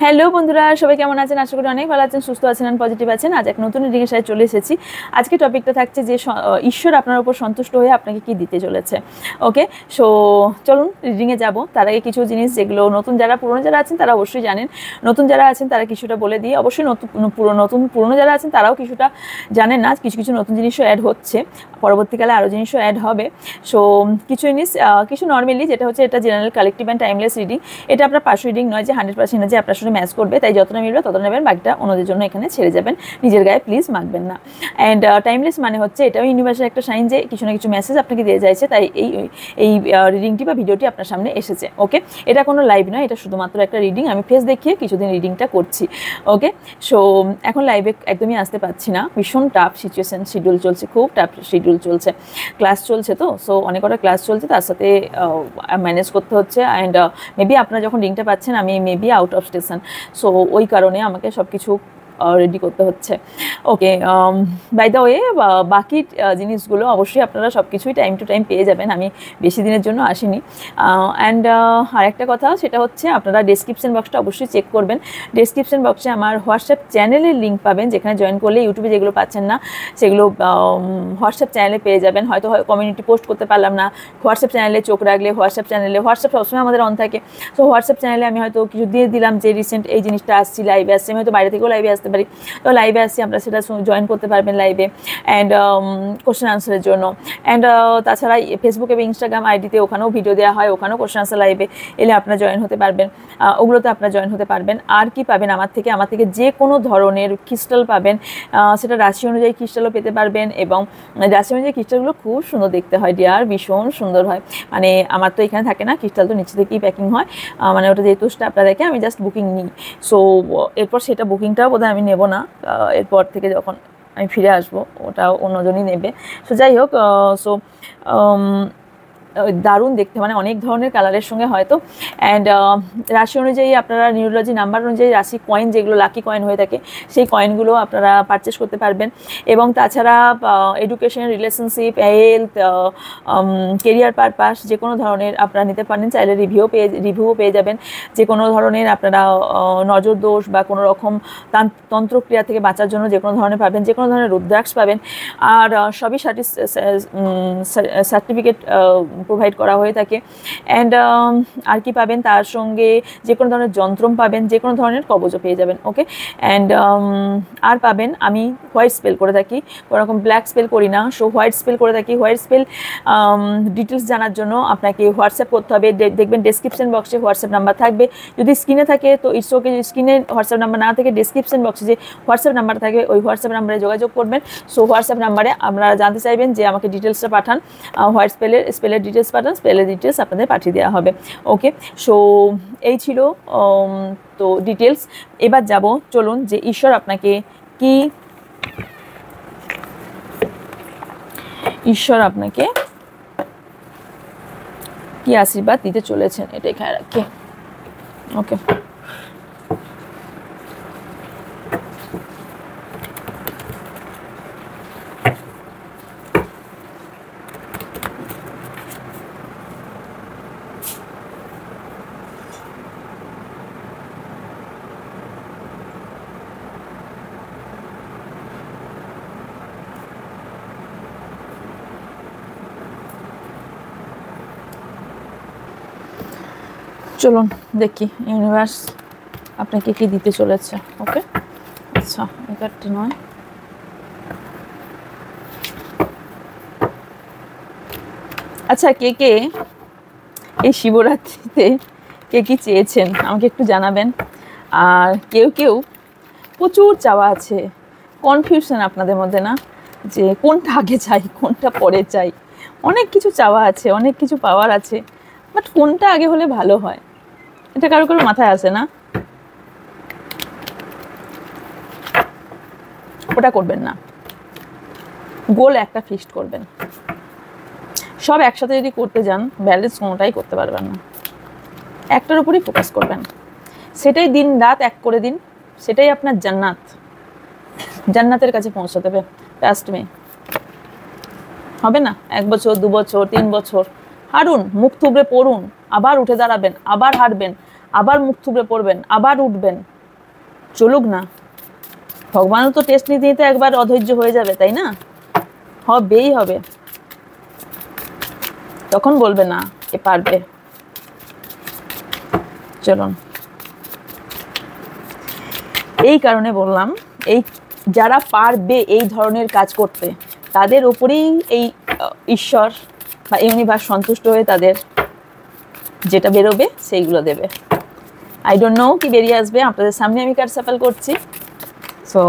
Hello বন্ধুরা, সবাই কেমন আছেন? আশা করি অনেক ভালো আছেন, সুস্থ আছেন, আর পজিটিভ আছেন। আজ এক নতুন রিডিংয়ের সাথে চলে এসেছি। আজকে টপিকটা থাকছে যে ঈশ্বর আপনার উপর সন্তুষ্ট হয়ে আপনাকে কি দিতে চলেছে। ওকে, সো চলুন রিডিংয়ে যাব। তার আগে কিছু জিনিস যেগুলো নতুন যারা পুরনো যারা আছেন তারা অবশ্যই জানেন, নতুন যারা আছেন তারা কিছুটা বলে দিয়ে, অবশ্যই পুরনো যারা আছেন তারাও কিছুটা জানেন না, কিছু কিছু নতুন জিনিসও অ্যাড হচ্ছে, পরবর্তীকালে আরও জিনিসও অ্যাড হবে। সো কিছু জিনিস কিছু নর্মালি যেটা হচ্ছে, এটা general collective and timeless reading. এটা আপনার পার্শ্ব রিডিং নয় যে 100% যে আপনার সাথে ম্যাচ করবে, তাই যতটা মিলবে ততটা নেবেন, বাকিটা অন্যদের জন্য এখানে ছেড়ে যাবেন, নিজের গায়ে প্লিজ মাখবেন না। অ্যান্ড টাইমলেস মানে হচ্ছে এটাও ইউনিভার্সের একটা সাইন যে কিছু না কিছু মেসেজ আপনাকে দিয়ে যাচ্ছে, তাই এই রিডিংটি বা ভিডিওটি আপনার সামনে এসেছে। ওকে, এটা কোনো লাইভ নয়, এটা শুধুমাত্র একটা রিডিং। আমি ফেস দেখিয়ে কিছুদিন রিডিংটা করছি। ওকে, সো এখন লাইভে একদমই আসতে পারছি না, ভীষণ টাফ সিচুয়েশান, শিডিউল চলছে, খুব টাফ শিডিউল চলছে, ক্লাস চলছে, তো সো অনেক কটা ক্লাস চলছে, তার সাথে ম্যানেজ করতে হচ্ছে। অ্যান্ড মেবি আপনারা যখন রিংটা পাচ্ছেন আমি maybe out of station, so ওই কারণে আমাকে সব কিছু রেডি করতে হচ্ছে। ওকে, বাই দ্য ওয়ে বাকি জিনিসগুলো অবশ্যই আপনারা সব কিছুই টাইম টু টাইম পেয়ে যাবেন, আমি বেশি দিনের জন্য আসিনি। অ্যান্ড আরেকটা কথা, সেটা হচ্ছে আপনারা ডেসক্রিপশন বক্সটা অবশ্যই চেক করবেন। ডেসক্রিপশন বক্সে আমার হোয়াটসঅ্যাপ চ্যানেলের লিঙ্ক পাবেন, যেখানে জয়েন করলে ইউটিউবে যেগুলো পাচ্ছেন না সেগুলো হোয়াটসঅ্যাপ চ্যানেলে পেয়ে যাবেন। হয়তো কমিউনিটি পোস্ট করতে পারলাম না, হোয়াটসঅ্যাপ চ্যানেলে চোখ রাখলে হোয়াটসঅ্যাপ সবসময় আমাদের অন থাকে। তো হোয়াটসঅ্যাপ চ্যানেলে আমি হয়তো কিছু দিয়ে দিলাম যে রিসেন্ট এই জিনিসটা আসছি, লাইভে আসছি, আমি হয়তো বাইরে থেকেও লাইভে আসতে পারি, তো লাইভে আসছি, আপনারা সেটা জয়েন করতে পারবেন লাইভে, অ্যান্ড কোশ্চেন আনসারের জন্য। অ্যান্ড তাছাড়া ফেসবুক এবং ইনস্টাগ্রাম আইডিতে ওখানেও ভিডিও দেওয়া হয়, ওখানেও কোশ্চেন আনসার লাইভে এলে আপনারা জয়েন হতে পারবেন, ওগুলোতে আপনারা জয়েন হতে পারবেন। আর কি পাবেন আমার থেকে যে কোনো ধরনের ক্রিস্টাল পাবেন, সেটা রাশি অনুযায়ী ক্রিস্টালও পেতে পারবেন, এবং রাশি অনুযায়ী ক্রিস্টালগুলো খুব সুন্দর দেখতে হয় ডিয়ার, ভীষণ সুন্দর হয়। মানে আমার তো এখানে থাকে না, ক্রিস্টাল তো নিচে থেকেই প্যাকিং হয়, মানে ওটা যেহেতু স্টাফটা দেখে আমি জাস্ট বুকিং নিই। সো এরপর সেটা বুকিংটাও বোধহয় আমি নেব না, এরপর থেকে যখন আমি ফিরে আসবো ওটাও অন্যজনই নেবে। সো যাই হোক, সো দারুণ দেখতে, মানে অনেক ধরনের কালারের সঙ্গে হয়তো। অ্যান্ড রাশি অনুযায়ী আপনারা নিউরোলজি নাম্বার অনুযায়ী রাশি কয়েন, যেগুলো লাকি কয়েন হয়ে থাকে, সেই কয়েনগুলো আপনারা পারচেস করতে পারবেন। এবং তাছাড়া education, relationship, health, career purpose যে কোনো ধরনের আপনারা নিতে পারেন, চাইলে রিভিউও পেয়ে যাবেন। যে কোনো ধরনের আপনারা নজর দোষ বা কোনো রকম তন্ত্রক্রিয়া থেকে বাঁচার জন্য যে কোনো ধরনের পাবেন, যে কোনো ধরনের রুদ্রাক্ষ পাবেন, আর সবই সার্টিফিকেট প্রোভাইড করা হয়ে থাকে। অ্যান্ড আর কি পাবেন, তার সঙ্গে যে কোনো ধরনের যন্ত্রম পাবেন, যে কোনো ধরনের কবজও পেয়ে যাবেন। ওকে, অ্যান্ড আর পাবেন, আমি হোয়াইট স্পেল করে থাকি, কোনো রকম ব্ল্যাক স্পেল করি না, সো হোয়াইট স্পেল করে থাকি। হোয়াইট স্পেল ডিটেলস জানার জন্য আপনাকে হোয়াটসঅ্যাপ করতে হবে, দেখবেন ডেসক্রিপশন বক্সে হোয়াটসঅ্যাপ নাম্বার থাকবে, যদি স্ক্রিনে থাকে তো ইটস ওকে, যদি স্ক্রিনে হোয়াটসঅ্যাপ নাম্বার না থাকে ডেসক্রিপশন বক্সে যে হোয়াটসঅ্যাপ নাম্বার থাকে ওই হোয়াটসঅ্যাপ নাম্বারে যোগাযোগ করবেন। সো হোয়াটসঅ্যাপ নাম্বারে আপনারা জানতে চাইবেন যে আমাকে ডিটেলসটা পাঠান, হোয়াইট স্পেলের ডিটেলস পাঠান, স্পেলের ডিটেলস আপনাদের পাঠিয়ে দেওয়া হবে। ওকে, সো এই ছিল তো ডিটেলস। এবার যাব, চলুন যে ঈশ্বর আপনাকে কি আশীর্বাদ দিতে চলেছেন, এটাই খেয়াল রাখি। ওকে, চলুন দেখি ইউনিভার্স আপনাকে কি দিতে চলেছে। ওকে, আচ্ছা এই কার্ডটি নয়, আচ্ছা কে এই শিবরাত্রিতে কি চেয়েছেন আমাকে একটু জানাবেন। আর কেউ প্রচুর চাওয়া আছে, কনফিউশন আপনাদের মধ্যে না, যে কোনটা আগে চাই কোনটা পরে চাই, অনেক কিছু চাওয়া আছে, অনেক কিছু পাওয়ার আছে, বাট কোনটা আগে হলে ভালো হয় এটা কারো মাথায় আসে না। ওটা করবেন না, গোল একটা ফিক্সড করবেন। সব একসাথে যদি করতে যান ব্যালেন্স কোনোটাই করতে পারবেন না, একটার উপরই ফোকাস করবেন, সেটাই দিন রাত এক করে দিন, সেটাই আপনার জান্নাতের কাছে পৌঁছে দেবে। ট্রাস্ট মি, হবে না 1 বছর 2 বছর 3 বছর হারুন, মুখ থুবড়ে পড়ুন, আবার উঠে দাঁড়াবেন, আবার হারবেন, আবার মুখ থুবড়ে পড়বেন, আবার উঠবেন, চলুক না। ভগবানও তো টেস্ট নিতে নিতে একবার অধৈর্য হয়ে যাবে, তাই না? হবেই হবে, তখন বলবে না এ পারবে। চলুন, এই কারণে বললাম, এই যারা পারবে এই ধরনের কাজ করতে, তাদের উপরেই এই ঈশ্বর বা ইউনিভার্স সন্তুষ্ট হয়ে তাদের যেটা বেরোবে সেইগুলো দেবে। আই ডোন্ট নো কি বেরিয়ে আসবে, আপনাদের সামনে আমি কার্ড সাফল করছি। সো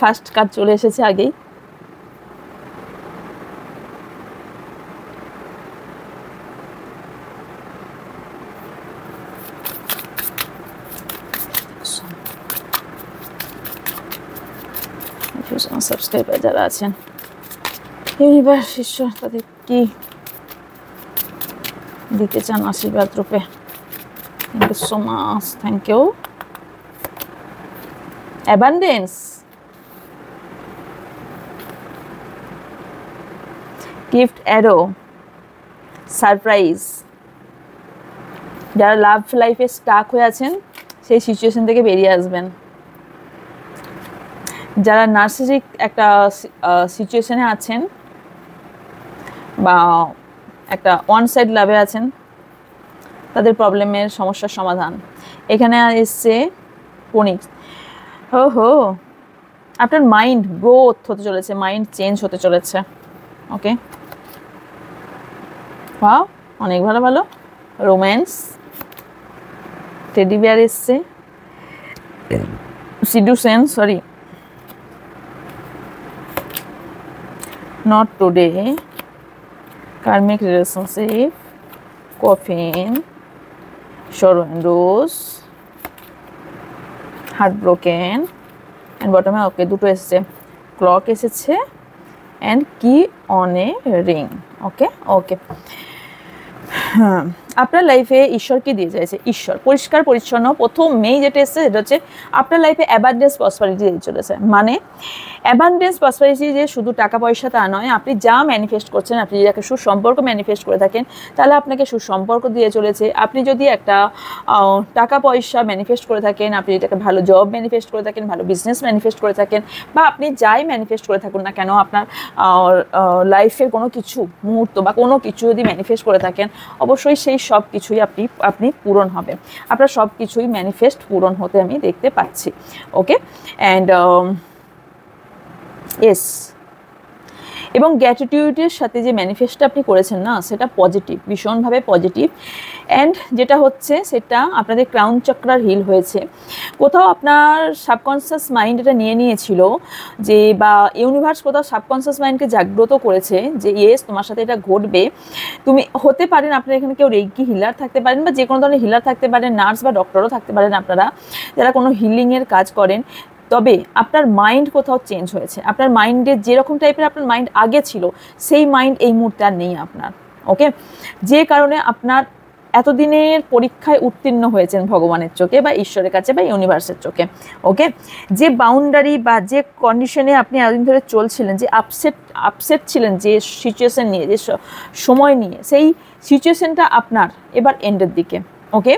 ফার্স্ট কার্ড চলে এসেছে আগেই। সাবস্ক্রাইবার যারা আছেন, ইউনিভার্স ঈশ্বর তাদের কি দিতে চান আশীর্বাদ রূপে। Thank you so much, thank you. Abundance, gift, arrow, surprise. যারা লাভ লাইফে স্টাক হয়ে আছেন সেই সিচুয়েশন থেকে বেরিয়ে আসবেন। যারা নার্সিসিক একটা সিচুয়েশনে আছেন বা একটা ওয়ান সাইড লাভে আছেন, তাদের প্রবলেমের সমস্যার সমাধান। এখানে এসছে ফোনিক্স। হো আপনার মাইন্ড গ্রোথ হতে চলেছে, মাইন্ড চেঞ্জ হতে চলেছে। ওকে, ওয়াও, অনেক ভালো ভালো। রোম্যান্স, টেডি বিয়ার এসছে, সিডুসেন, sorry not today, karmic relationship, coffin, sorrow and rose, heartbroken, and bottom এ ওকে দুটো এসেছে, ক্লক এসেছে, and key on a ring. ওকে ওকে, হ্যাঁ, আপনার লাইফে ঈশ্বর কি দিয়ে যাচ্ছে? ঈশ্বর পরিষ্কার পরিচ্ছন্ন। প্রথমেই যেটা এসছে সেটা হচ্ছে আপনার লাইফে অ্যাবান্ডেন্স প্রসপারিটি দিয়ে চলেছে। মানে অ্যাবান্ডেন্স প্রসপারিটি যে শুধু টাকা পয়সা তা নয়, আপনি যা ম্যানিফেস্ট করছেন, আপনি যদি একটা সুসম্পর্ক ম্যানিফেস্ট করে থাকেন তাহলে আপনাকে সুসম্পর্ক দিয়ে চলেছে। আপনি যদি একটা টাকা পয়সা ম্যানিফেস্ট করে থাকেন, আপনি যদি একটা ভালো জব ম্যানিফেস্ট করে থাকেন, ভালো বিজনেস ম্যানিফেস্ট করে থাকেন, বা আপনি যাই ম্যানিফেস্ট করে থাকুন না কেন, আপনার লাইফের কোনো কিছু মুহূর্ত বা কোনো কিছু যদি ম্যানিফেস্ট করে থাকেন, অবশ্যই সেই সব কিছুই আপনি পূরণ হবে। আপনার সব কিছুই ম্যানিফেস্ট পূরণ হতে আমি দেখতে পাচ্ছি। ওকে, অ্যান্ড ইয়েস, এবং গ্র্যাটিটিউডের সাথে যে ম্যানিফেস্টটা আপনি করেছেন না, সেটা পজিটিভ, ভীষণভাবে পজিটিভ। অ্যান্ড যেটা হচ্ছে সেটা আপনাদের ক্রাউন চক্রার হিল হয়েছে। কোথাও আপনার সাবকনসিয়াস মাইন্ড এটা নিয়ে নিয়েছিল যে, বা ইউনিভার্স কোথাও সাবকনসিয়াস মাইন্ডকে জাগ্রত করেছে যে ইয়েস তোমার সাথে এটা ঘটবে। তুমি হতে পারেন, আপনার এখানে কেউ রেকি হিলার থাকতে পারেন, বা যে কোনো ধরনের হিলার থাকতে পারেন, নার্স বা ডক্টরও থাকতে পারেন আপনারা যারা কোনো হিলিংয়ের কাজ করেন। তবে আপনার মাইন্ড কোথাও চেঞ্জ হয়েছে। আপনার মাইন্ডে যেরকম টাইপের আপনার মাইন্ড আগে ছিল, সেই মাইন্ড এই মুহূর্তে আর নেই আপনার। ওকে, যে কারণে আপনার এতদিনের পরীক্ষায় উত্তীর্ণ হয়েছেন ভগবানের চোখে বা ঈশ্বরের কাছে বা ইউনিভার্সের চোখে। ওকে, যে বাউন্ডারি বা যে কন্ডিশনে আপনি এতদিন ধরে চলছিলেন, যে আপসেট ছিলেন যে সিচুয়েশন নিয়ে, যে সময় নিয়ে, সেই সিচুয়েশনটা আপনার এবার এন্ডের দিকে। ওকে,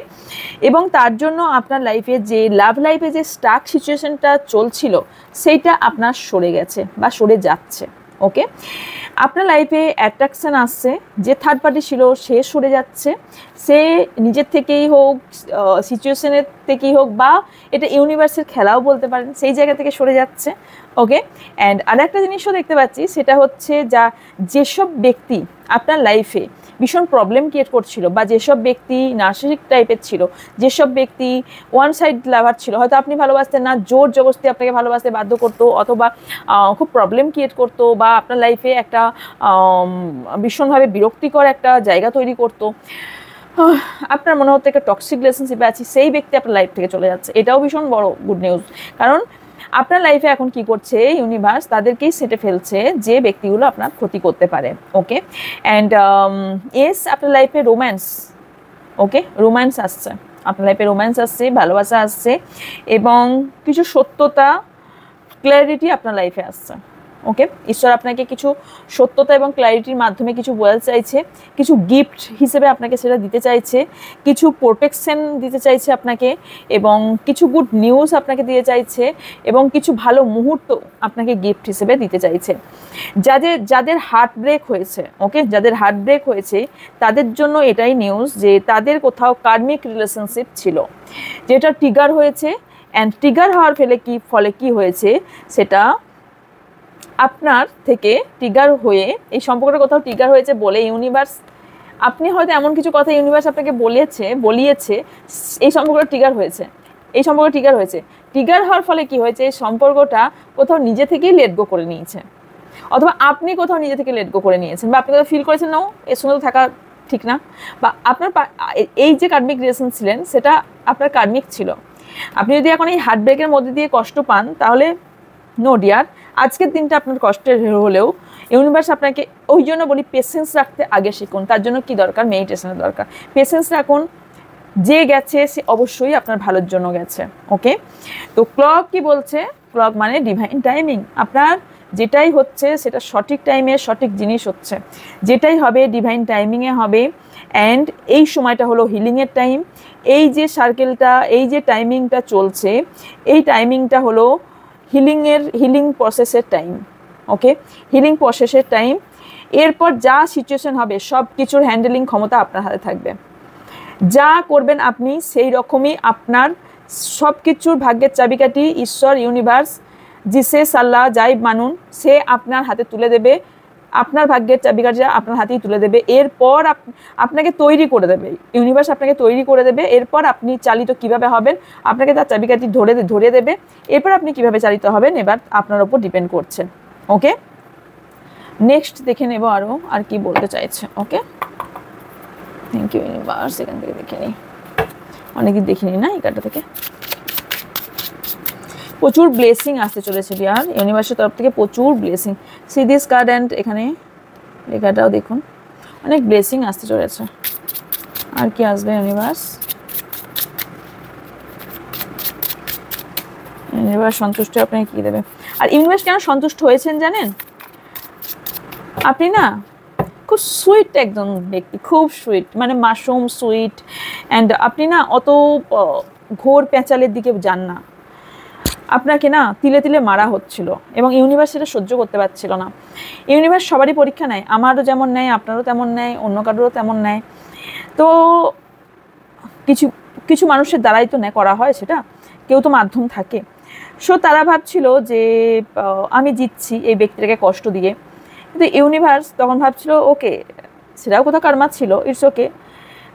এবং তার জন্য আপনার লাইফে যে লাভ লাইফে যে স্টাক সিচুয়েশনটা চলছিল, সেইটা আপনার সরে গেছে বা সরে যাচ্ছে। ওকে, আপনার লাইফে অ্যাট্রাকশান আসছে, যে থার্ড পার্টি ছিল সে সরে যাচ্ছে। সে নিজের থেকেই হোক, সিচুয়েশনের থেকেই হোক, বা এটা ইউনিভার্সের খেলাও বলতে পারেন, সেই জায়গা থেকে সরে যাচ্ছে। ওকে, অ্যান্ড আর একটা জিনিসও দেখতে পাচ্ছি, সেটা হচ্ছে যেসব ব্যক্তি আপনার লাইফে ভীষণ প্রবলেম ক্রিয়েট করছিল, বা যেসব ব্যক্তি নার্সিসিক টাইপের ছিল, যেসব ব্যক্তি ওয়ান সাইড লাভার ছিল, হয়তো আপনি ভালোবাসতেন না, জোর জবরদস্তি আপনাকে ভালোবাসতে বাধ্য করতো, অথবা খুব প্রবলেম ক্রিয়েট করতো, বা আপনার লাইফে একটা ভীষণভাবে বিরক্তিকর একটা জায়গা তৈরি করতো, আপনার মনে হতো একটা টক্সিক রিলেশনশিপে আছি, সেই ব্যক্তি আপনার লাইফ থেকে চলে যাচ্ছে। এটাও ভীষণ বড় গুড নিউজ, কারণ আপনার লাইফে এখন কি করছে ইউনিভার্স, তাদেরকেই সেটে ফেলছে যে ব্যক্তিগুলো আপনার ক্ষতি করতে পারে। ওকে, অ্যান্ড ইয়েস, আপনার লাইফে রোম্যান্স, ওকে, রোম্যান্স আসছে, আপনার লাইফে রোম্যান্স আসছে, ভালোবাসা আসছে, এবং কিছু সত্যতা, ক্ল্যারিটি আপনার লাইফে আসছে। ওকে, ঈশ্বর আপনাকে কিছু সত্যতা এবং ক্ল্যারিটির মাধ্যমে কিছু বলতে চাইছে, কিছু গিফট হিসেবে আপনাকে সেটা দিতে চাইছে, কিছু প্রোটেকশন দিতে চাইছে আপনাকে, এবং কিছু গুড নিউজ আপনাকে দিতে চাইছে, এবং কিছু ভালো মুহূর্ত আপনাকে গিফট হিসেবে দিতে চাইছে। যাদের হার্ট ব্রেক হয়েছে, ওকে, যাদের হার্ট ব্রেক হয়েছে তাদের জন্য এটাই নিউজ যে তাদের কোথাও কার্মিক রিলেশনশিপ ছিল যেটা ট্রিগার হয়েছে, অ্যান্ড ট্রিগার হওয়ার ফলে কি হয়েছে সেটা আপনার থেকে ট্রিগার হয়ে, এই সম্পর্কটা কোথাও ট্রিগার হয়েছে বলে ইউনিভার্স, আপনি হয়তো এমন কিছু কথা ইউনিভার্স আপনাকে বলিয়েছে এই সম্পর্কটা ট্রিগার হয়েছে, এই সম্পর্ক ট্রিগার হয়েছে। ট্রিগার হওয়ার ফলে কি হয়েছে, এই সম্পর্কটা কোথাও নিজে থেকেই লেট গো করে নিয়েছে, অথবা আপনি কোথাও নিজে থেকে লেট গো করে নিয়েছেন, বা আপনি কোথাও ফিল করেছেন না এর সঙ্গে তো থাকা ঠিক না, বা আপনার এই যে কার্মিক রিলেশন ছিলেন সেটা আপনার কার্মিক ছিল। আপনি যদি এখন এই হার্ট ব্রেকের মধ্যে দিয়ে কষ্ট পান তাহলে নো ডিয়ার, আজকের দিনটা আপনার কষ্টের হলেও ইউনিভার্স আপনাকে, ওই জন্য বলি পেশেন্স রাখতে আগে শিখুন। তার জন্য কি দরকার, মেডিটেশনের দরকার। পেশেন্স রাখুন, যে গেছে সে অবশ্যই আপনার ভালোর জন্য গেছে। ওকে, তো ক্লক কি বলছে, ক্লক মানে ডিভাইন টাইমিং। আপনার যেটাই হচ্ছে সেটা সঠিক টাইমে সঠিক জিনিস হচ্ছে, যেটাই হবে ডিভাইন টাইমিংয়ে হবে। অ্যান্ড এই সময়টা হলো হিলিংয়ের টাইম। এই যে সার্কেলটা, এই যে টাইমিংটা চলছে, এই টাইমিংটা হলো হিলিং প্রসেসের টাইম। ওকে, হিলিং প্রসেসের টাইম। এরপর যা সিচুয়েশন হবে সব কিছুর হ্যান্ডেলিং ক্ষমতা আপনার হাতে থাকবে। যা করবেন আপনি সেই রকমই আপনার সব কিছুর ভাগ্যের চাবিকাঠি ঈশ্বর, ইউনিভার্স, জিসাস, আল্লাহ, যাই মানুন, সে আপনার হাতে তুলে দেবে। আপনার ভাগ্যের চাবিকাঠিটা আপনার হাতেই তুলে দেবে। এরপর আপনাকে তৈরি করে দেবে, ইউনিভার্স আপনাকে তৈরি করে দেবে। এরপর আপনি চালিত কিভাবে হবেন, আপনাকে তার চাবিকাঠি ধরে দেবে। এরপর আপনি কিভাবে চালিত হবেন এবার আপনার ওপর ডিপেন্ড করছে। ওকে, নেক্সট দেখে নেব আরও আর কি বলতে চাইছে। ওকে, থ্যাংক ইউ ইউনিভার্স। এখান থেকে দেখে নিই, অনেকদিন দেখিনি না এই কার্ডটা থেকে। প্রচুর ব্লেসিং আসতে চলেছে ডিয়ার, ইউনিভার্সের তরফ থেকে প্রচুর blessing. C this card, and এখানে লেখাটাও দেখুন, অনেক ব্লেসিং আসতে চলেছে। আর কি আসবে ইউনিভার্স? ইউনিভার্স সন্তুষ্ট আপনাকে কী দেবে? আর ইউনিভার্স কেন সন্তুষ্ট হয়েছেন জানেন? আপনি না খুব সুইট একজন ব্যক্তি, খুব সুইট, মানে মাশরুম সুইট। অ্যান্ড আপনি না অত ঘোর পেঁচালের দিকে যান না। আপনাকে না তিলে তিলে মারা হচ্ছিল এবং ইউনিভার্স সেটা সহ্য করতে পারছিল না। ইউনিভার্স সবারই পরীক্ষা নেয়, আমারও যেমন নেয়, আপনারও তেমন নেয়, অন্য কারোরও তেমন নেয়। তো কিছু কিছু মানুষের দ্বারাই তো করা হয় সেটা, কেউ তো মাধ্যম থাকে। সো তারা ভাবছিল যে আমি জিতছি এই ব্যক্তিটাকে কষ্ট দিয়ে, কিন্তু ইউনিভার্স তখন ভাবছিল ওকে সেটাও কোথাও কারমা ছিল, ইটস ওকে,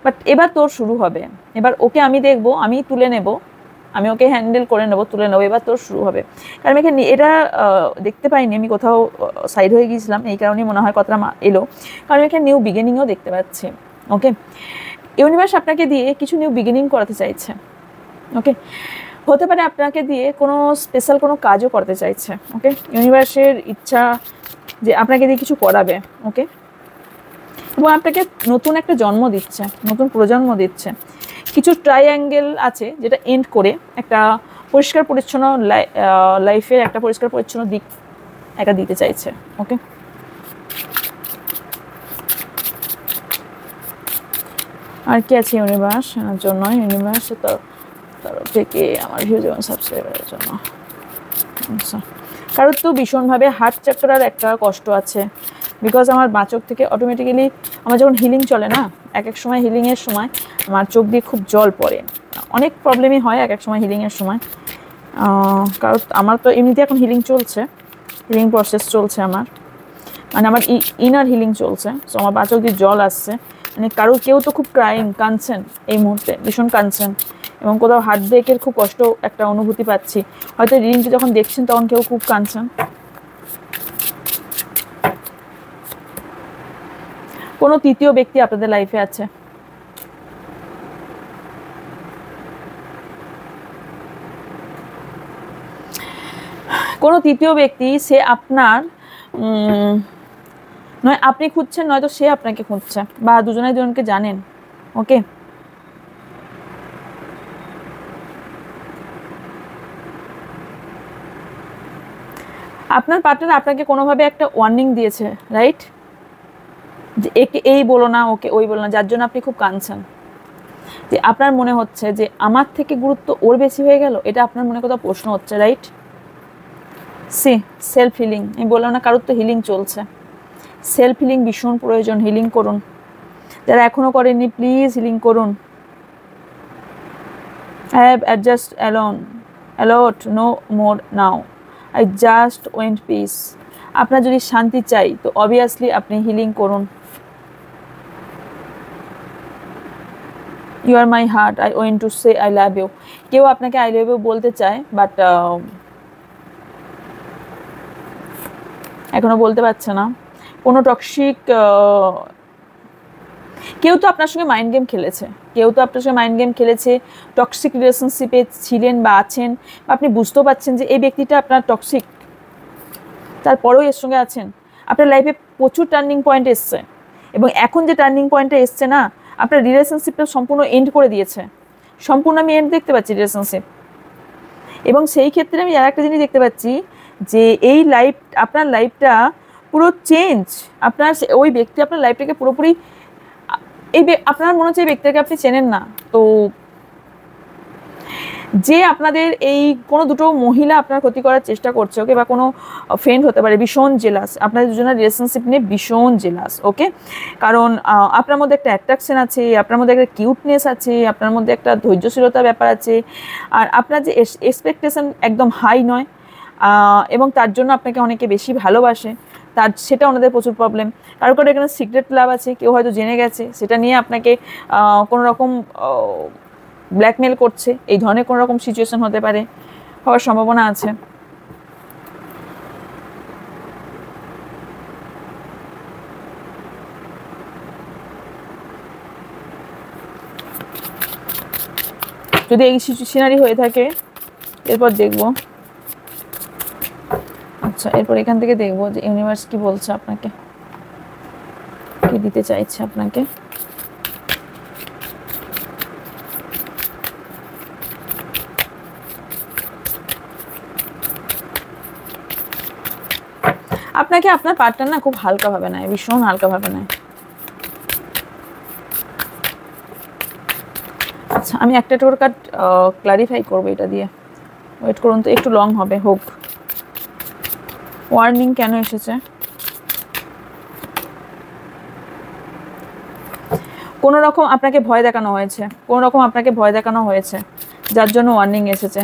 বাট এবার তোর শুরু হবে, এবার ওকে আমি দেখবো, আমি তুলে নেব, আমি ওকে হ্যান্ডেল করে নেবো, তুলে নেবো, এবার তোর শুরু হবে। কারণ এখানে এটা দেখতে পাইনি, আমি কোথাও সাইড হয়ে গিয়েছিলাম, এই কারণেই মনে হয় কথাটা এলো, কারণ এখানে নিউ বিগিনিংও দেখতে পাচ্ছি। ওকে, ইউনিভার্স আপনাকে দিয়ে কিছু নিউ বিগিনিং করাতে চাইছে। ওকে, হতে পারে আপনাকে দিয়ে কোনো স্পেশাল কোনো কাজও করতে চাইছে। ওকে, ইউনিভার্সের ইচ্ছা যে আপনাকে দিয়ে কিছু করাবে। ওকে, এবং আপনাকে নতুন একটা জন্ম দিচ্ছে, নতুন প্রজন্ম দিচ্ছে। কিছু ট্রাইঅ্যাঙ্গেল আছে যেটা এন্ড করে একটা পরিষ্কার পরিচ্ছন্ন লাইফের একটা পরিষ্কার পরিচ্ছন্ন দিক একটা দিতে চাইছে। ওকে, আর কি আছে ইউনিভার্স জন্য, ইউনিভার্সের তরফ থেকে আমার ভিউজ এবং সাবস্ক্রাইবারের জন্য? আচ্ছা, কারোর তো ভীষণভাবে হার্ট চাকরার একটা কষ্ট আছে, বিকজ আমার বাঁচক থেকে অটোমেটিক্যালি আমার যখন হিলিং চলে না, এক এক সময় হিলিংয়ের সময় আমার চোখ দিয়ে খুব জল পড়ে, অনেক প্রবলেমই হয় এক এক সময় হিলিংয়ের সময়। কারণ আমার তো এমনিতে এখন হিলিং চলছে, হিলিং প্রসেস চলছে আমার, মানে আমার ইনার হিলিং চলছে। সো আমার বাঁচক দিয়ে জল আসছে, মানে কেউ তো খুব কাঁদছেন এই মুহূর্তে, ভীষণ কাঁদছেন, এবং কোথাও হার্ট ব্রেকের খুব কষ্ট একটা অনুভূতি পাচ্ছি। হয়তো রিডিংটি যখন দেখছেন তখন কেউ খুব কাঁদছেন। কোনো তৃতীয় ব্যক্তি আপনাদের লাইফে আছে, কোনো তৃতীয় ব্যক্তি, সে আপনার নয় আপনি খুঁজছেন, নয়তো সে আপনাকে খুঁজছে, বা দুজনেই দুজনকে জানেন। ওকে, আপনার পার্টনার আপনাকে কোনোভাবে একটা ওয়ার্নিং দিয়েছে, রাইট, যে একে এই বলো না, ওকে ওই বলো না, যার জন্য আপনি খুব কাঁদছেন। যে আপনার মনে হচ্ছে যে আমার থেকে গুরুত্ব ওর বেশি হয়ে গেল, এটা আপনার মনে কোথাও প্রশ্ন হচ্ছে, রাইট। সেলফ হিলিং, আমি বললাম না কারোর তো হিলিং চলছে। সেলফ হিলিং ভীষণ প্রয়োজন, হিলিং করুন। যারা এখনো করেননি প্লিজ হিলিং করুন। I have adjusted alone, a lot, no more now. I just want peace. আপনার যদি শান্তি চাই তো অবভিয়াসলি আপনি হিলিং করুন। You are my heart, I want to say I love you. কেউ আপনাকে I love you বলতে চায়, বাট এখনো বলতে পারছে না। কোনো টক্সিক কেউ তো আপনার সঙ্গে মাইন্ড গেম খেলেছে, টক্সিক রিলেশনশিপে ছিলেন বা আছেন, বা আপনি বুঝতেও পারছেন যে এই ব্যক্তিটা আপনার টক্সিক, তারপরেও এর সঙ্গে আছেন। আপনার লাইফে প্রচুর টার্নিং পয়েন্ট এসছে, এবং এখন যে টার্নিং পয়েন্টটা এসছে না, আপনার রিলেশনশিপটা সম্পূর্ণ এন্ড করে দিয়েছে। সম্পূর্ণ আমি এন্ড দেখতে পাচ্ছি রিলেশনশিপ। এবং সেই ক্ষেত্রে আমি আর একটা জিনিস দেখতে পাচ্ছি যে এই আপনার লাইফটা পুরো চেঞ্জ। আপনার ওই ব্যক্তি আপনার লাইফটাকে পুরোপুরি, আপনার মনে হচ্ছে এই ব্যক্তিটাকে আপনি চেনেন না। তো যে আপনাদের এই কোনো দুটো মহিলা আপনার ক্ষতি করার চেষ্টা করছে, ওকে, বা কোনো ফ্রেন্ড হতে পারে, ভীষণ জেলাস আপনাদের দুজনের রিলেশনশিপ নিয়ে, ভীষণ জেলাস, ওকে। কারণ আপনার মধ্যে একটা অ্যাট্রাকশন আছে, আপনার মধ্যে একটা কিউটনেস আছে, আপনার মধ্যে একটা ধৈর্যশীলতার ব্যাপার আছে, আর আপনার যে এক্সপেকটেশন একদম হাই নয়, এবং তার জন্য আপনাকে অনেকে বেশি ভালোবাসে, সেটা ওনাদের প্রচুর প্রবলেম। কারো কারো এখানে সিক্রেট লাভ আছে, কেউ হয়তো জেনে গেছে, সেটা নিয়ে আপনাকে কোনো রকম ব্ল্যাকমেল করছে, এই ধরনের কোনো রকম সিচুয়েশন হতে পারে, হওয়ার সম্ভাবনা আছে। যদি এই সিনারি হয়ে থাকে, এরপর দেখব। আচ্ছা, এরপর এখান থেকে দেখবো যে ইউনিভার্স কি বলছে আপনাকে, কি দিতে চাইছে আপনাকে। আপনাকে আপনার পার্টনার না খুব হালকাভাবে নেয়, ভীষণ হালকাভাবে নেয়। আচ্ছা, আমি একটা টোর কার্ড ক্লারিফাই করবো এটা দিয়ে, ওয়েট করুন তো, একটু লং হবে, হোক। ওয়ার্নিং কেন এসেছে? কোনো রকম আপনাকে ভয় দেখানো হয়েছে, যার জন্য ওয়ার্নিং এসেছে।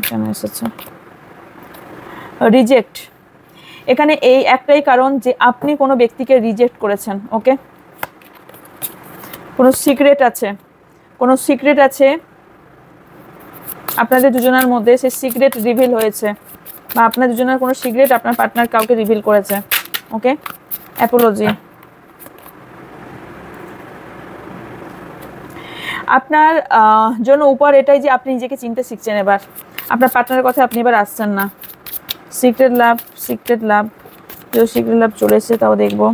কেন এসেছে? রিজেক্ট। এখানে এই একটাই কারণ যে আপনি কোনো ব্যক্তিকে রিজেক্ট করেছেন, ওকে। কোনো সিক্রেট আছে আপনাদের দুজনের মধ্যে, সেই সিক্রেট রিভিল হয়েছে, বা আপনার দুজনের কোনো সিক্রেট আপনার পার্টনার কাউকে রিভিল করেছে, ওকে। অ্যাপোলজি। আপনার জন্য উপর এটাই যে আপনি নিজেকে চিনতে শিখছেন, এবার আপনার পার্টনারের কথা আপনি এবার আসছেন না। সিক্রেট লাভ চলে এসেছে, তাও দেখবো।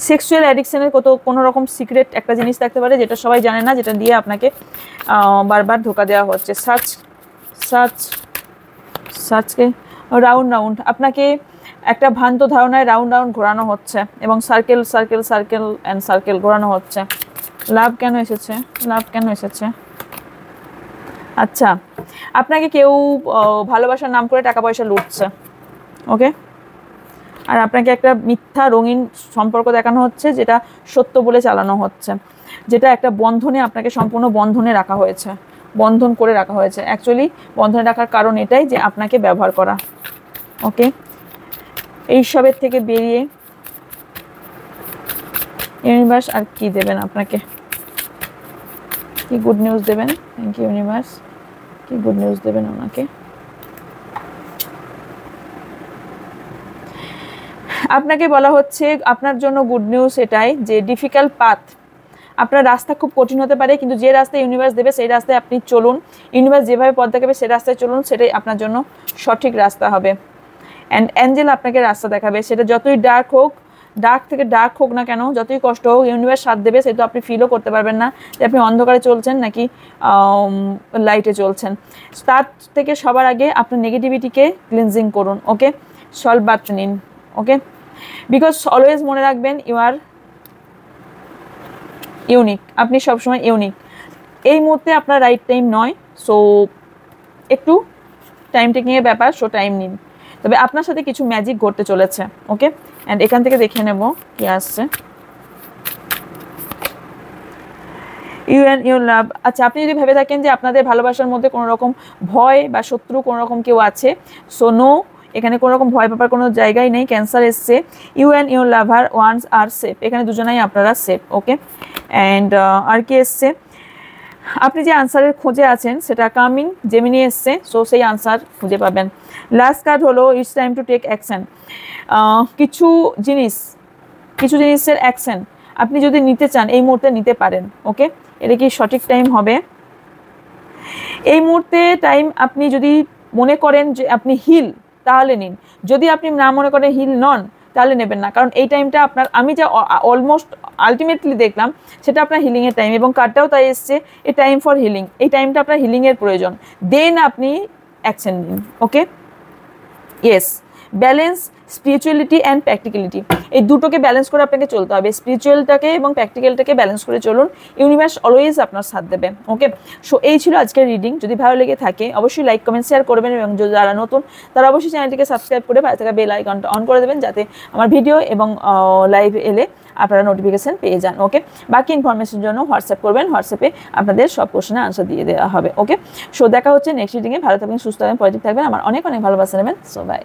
সেক্সুয়াল অ্যাডিকশনের কোনো রকম সিক্রেট একটা জিনিস থাকতে পারে, যেটা সবাই জানে না, যেটা দিয়ে আপনাকে বারবার ধোকা দেওয়া হচ্ছে। সার্চকে রাউন্ড আপনাকে একটা ভ্রান্ত ধারণায় রাউন্ড ঘোরানো হচ্ছে, এবং সার্কেল ঘোরানো হচ্ছে। লাভ কেন এসেছে? আচ্ছা, আপনাকে কেউ ভালোবাসার নাম করে টাকা পয়সা লুটছে, ওকে। আর আপনাকে একটা মিথ্যা রঙিন সম্পর্ক দেখানো হচ্ছে, যেটা সত্য বলে চালানো হচ্ছে, যেটা একটা বন্ধনে আপনাকে সম্পূর্ণ বন্ধনে রাখা হয়েছে, বন্ধন করে রাখা হয়েছে। অ্যাকচুয়ালি বন্ধনে রাখার কারণ এটাই যে আপনাকে ব্যবহার করা, ওকে। এই সবের থেকে বেরিয়ে ইউনিভার্স আর কি দেবেন আপনাকে, কি গুড নিউজ দেবেন? থ্যাংক ইউ ইউনিভার্স, কি গুড নিউজ দেবেন ওনাকে? আপনাকে বলা হচ্ছে আপনার জন্য গুড নিউজ এটাই যে ডিফিকাল্ট পাথ, আপনার রাস্তা খুব কঠিন হতে পারে, কিন্তু যে রাস্তায় ইউনিভার্স দেবে সেই রাস্তায় আপনি চলুন। ইউনিভার্স যেভাবে পথ দেখাবে সেই রাস্তায় চলুন, সেটাই আপনার জন্য সঠিক রাস্তা হবে। অ্যান্ড অ্যাঞ্জেল আপনাকে রাস্তা দেখাবে, সেটা যতই ডার্ক হোক, ডার্ক থেকে ডার্ক হোক না কেন, যতই কষ্ট হোক ইউনিভার্স সাথ দেবে, সেটা আপনি ফিলও করতে পারবেন না যে আপনি অন্ধকারে চলছেন নাকি লাইটে চলছেন। তার থেকে সবার আগে আপনার নেগেটিভিটিকে ক্লিনজিং করুন, ওকে, সল্ট বাথ নিন, ওকে, বিকজ অলওয়েজ মনে রাখবেন ইউ আর ইউনিক, আপনি সবসময় ইউনিক। এই মুহূর্তে আপনার রাইট টাইম নয়, সো একটু টাইম টেকিংয়ের ব্যাপার, সো টাইম নিন। তবে আপনার সাথে কিছু ম্যাজিক ঘটতে চলেছে, ওকে। অ্যান্ড এখান থেকে দেখে নেব কি আসছে। You and your love. আচ্ছা, আপনি যদি ভেবে থাকেন যে আপনাদের ভালোবাসার মধ্যে কোনো রকম ভয় বা শত্রু কোনো রকম কেউ আছে, সো নো, এখানে কোনো রকম ভয় পাবার কোনো জায়গায় নেই। ক্যান্সার এসছে, you and your lover once are safe, এখানে দুজনাই আপনারা সেফ, ওকে। অ্যান্ড আর কি এসছে, আপনি যে আনসারের খোঁজে আছেন সেটা কামিং, জেমিনি এসছে, সো সেই আনসার খুঁজে পাবেন। লাস্ট কার্ড হলো it's time to take action. কিছু জিনিসের অ্যাকশন আপনি যদি নিতে চান এই মুহূর্তে নিতে পারেন, ওকে। এটা কি সঠিক টাইম হবে? এই মুহূর্তে টাইম, আপনি যদি মনে করেন যে আপনি হিল, তাহলে নিন। যদি আপনি না মনে করেন হিল নন, তাহলে নেবেন না, কারণ এই টাইমটা আপনার, আমি যা অলমোস্ট আলটিমেটলি দেখলাম সেটা আপনার হিলিংয়ের টাইম, এবং কার্ডটাও তাই এসছে, এ টাইম ফর হিলিং। এই টাইমটা আপনার হিলিংয়ের প্রয়োজন, দেন আপনি অ্যাকশন নিন, okay. Yes, balance spirituality and practicality, এই দুটোকে ব্যালেন্স করে আপনাকে চলতে হবে। স্পিরিচুয়ালটাকে এবং প্র্যাকটিক্যালটাকে ব্যালেন্স করে চলুন, ইউনিভার্স অলওয়েজ আপনার সাথ দেবে, ওকে। সো এই ছিল আজকের রিডিং। যদি ভালো লেগে থাকে অবশ্যই লাইক, কমেন্ট, শেয়ার করবেন, এবং যারা নতুন তারা অবশ্যই চ্যানেলটিকে সাবস্ক্রাইব করে পাশে থাকা বেল আইকনটা অন করে দেবেন, যাতে আমার ভিডিও এবং লাইভ এলে আপনারা নোটিফিকেশান পেয়ে যান, ওকে। বাকি ইনফরমেশনের জন্য হোয়াটসঅ্যাপ করবেন, হোয়াটসঅ্যাপে আপনাদের সব কোশ্চেনের আনসার দিয়ে দেওয়া হবে, ওকে। সো দেখা হচ্ছে নেক্সট রিডিংয়ে। ভালো থাকবেন, সুস্থ থাকবেন, পজিটিভ থাকবেন, আমার অনেক অনেক ভালোবাসা নেবেন। So by.